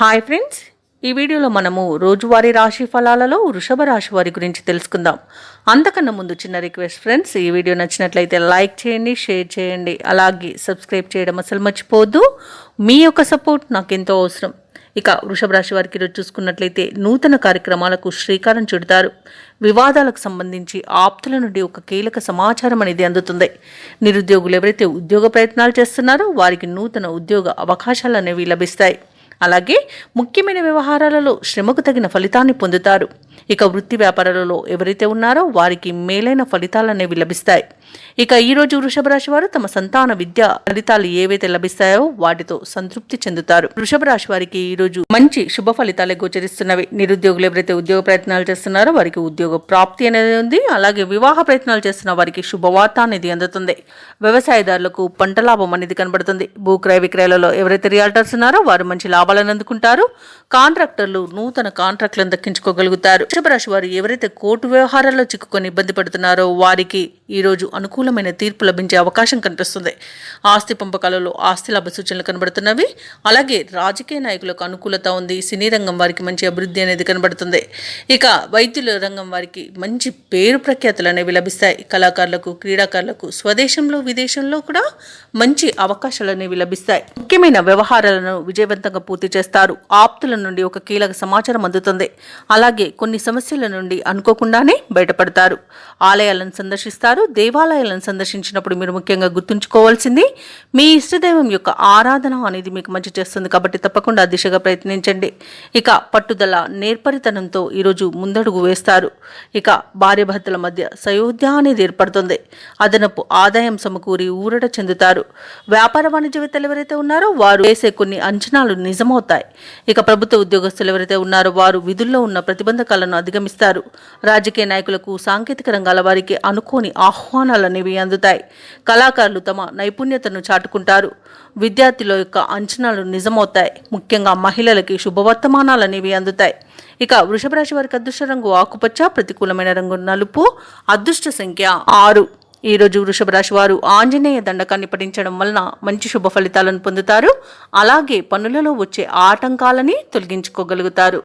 Hi friends, ఈ వీడియోలో మనము రోజువారీ రాశి ఫలాలలో వృషభ రాశి వారి గురించి తెలుసుకుందాం. అంతకన్నా ముందు చిన్న రిక్వెస్ట్ ఫ్రెండ్స్, ఈ వీడియో నచ్చినట్లయితే లైక్ చేయండి, షేర్ చేయండి, అలాగే సబ్స్క్రైబ్ చేయడం అసలు మర్చిపోవద్దు. మీ యొక్క సపోర్ట్ నాకు ఎంతో అవసరం. ఇక వృషభ రాశి వారికి ఈరోజు చూసుకున్నట్లయితే నూతన కార్యక్రమాలకు శ్రీకారం చుడతారు. వివాదాలకు సంబంధించి ఆప్తుల నుండి ఒక కీలక సమాచారం అనేది అందుతుంది. నిరుద్యోగులు ఎవరైతే ఉద్యోగ ప్రయత్నాలు చేస్తున్నారో వారికి నూతన ఉద్యోగ అవకాశాలు అనేవి లభిస్తాయి. అలాగే ముఖ్యమైన వ్యవహారాలలో శ్రమకు తగిన ఫలితాన్ని పొందుతారు. ఇక వృత్తి వ్యాపారాలలో ఎవరైతే ఉన్నారో వారికి మేలైన ఫలితాలు అనేవి లభిస్తాయి. ఇక ఈరోజు వృషభ రాశి వారు తమ సంతాన విద్య ఫలితాలు ఏవైతే లభిస్తాయో వాటితో సంతృప్తి చెందుతారు. వృషభ రాశి వారికి ఈరోజు మంచి శుభ ఫలితాలే గోచరిస్తున్నవి. నిరుద్యోగులు ఎవరైతే ఉద్యోగ ప్రయత్నాలు చేస్తున్నారో వారికి ఉద్యోగ ప్రాప్తి అనేది ఉంది. అలాగే వివాహ ప్రయత్నాలు చేస్తున్న వారికి శుభవార్త అనేది అందుతుంది. వ్యవసాయదారులకు పంట లాభం అనేది కనబడుతుంది. భూక్రయ విక్రయాలలో ఎవరైతే రియాల్టర్స్ ఉన్నారో వారు మంచి లాభాలను అందుకుంటారు. కాంట్రాక్టర్లు నూతన కాంట్రాక్టులను దక్కించుకోగలుగుతారు. వృషభ రాశి వారు ఎవరైతే కోర్టు వ్యవహారాల్లో చిక్కుకొని ఇబ్బంది పడుతున్నారో వారికి ఈరోజు అనుకూలమైన తీర్పు లభించే అవకాశం కనిపిస్తుంది. ఆస్తి పంపకాలలో ఆస్తి లాభ సూచనలు కనబడుతున్నవి. అలాగే రాజకీయ నాయకులకు అనుకూలత ఉంది. సినీ రంగం వారికి మంచి అభివృద్ధి అనేది కనబడుతుంది. ఇక వైద్యుల రంగం వారికి మంచి పేరు ప్రఖ్యాతులు అనేవి లభిస్తాయి. కళాకారులకు, క్రీడాకారులకు స్వదేశంలో విదేశంలో కూడా మంచి అవకాశాలు అనేవి లభిస్తాయి. ముఖ్యమైన వ్యవహారాలను విజయవంతంగా పూర్తి చేస్తారు. ఆప్తుల నుండి ఒక కీలక సమాచారం అందుతుంది. అలాగే కొన్ని సమస్యల నుండి అనుకోకుండానే బయటపడతారు. ఆలయాలను సందర్శిస్తారు. దేవాలయాలను సందర్శించినప్పుడు మీరు ముఖ్యంగా గుర్తుంచుకోవాల్సింది మీ ఇష్టదైవం యొక్క ఆరాధన అనేది మీకు మంచి చేస్తుంది. కాబట్టి తప్పకుండా ఆ దిశగా ప్రయత్నించండి. ఇక పట్టుదల, నేర్పరితనంతో ఈరోజు ముందడుగు వేస్తారు. ఇక భార్యాభర్తల మధ్య సయోధ్య అనేది ఏర్పడుతుంది. అదనపు ఆదాయం సమకూరి ఊరట చెందుతారు. వ్యాపార వాణిజ్యవేత్తలు ఎవరైతే ఉన్నారో వారు వేసే కొన్ని అంచనాలు నిజమవుతాయి. ఇక ప్రభుత్వ ఉద్యోగస్తులు ఎవరైతే ఉన్నారో వారు విధుల్లో ఉన్న ప్రతిబంధకాలను అధిగమిస్తారు. రాజకీయ నాయకులకు, సాంకేతిక రంగాల వారికి అనుకోని ఆహ్వానాలు అనేవి అందుతాయి. కళాకారులు తమ నైపుణ్యతను చాటుకుంటారు. విద్యార్థుల యొక్క అంచనాలు నిజమవుతాయి. ముఖ్యంగా మహిళలకి శుభవర్తమానాలు అనేవి అందుతాయి. ఇక వృషభ రాశి వారికి అదృష్ట రంగు ఆకుపచ్చ, ప్రతికూలమైన రంగు నలుపు, అదృష్ట సంఖ్య 6. ఈరోజు వృషభ రాశి వారు ఆంజనేయ దండకాన్ని పఠించడం వలన మంచి శుభ ఫలితాలను పొందుతారు. అలాగే పనులలో వచ్చే ఆటంకాలని తొలగించుకోగలుగుతారు.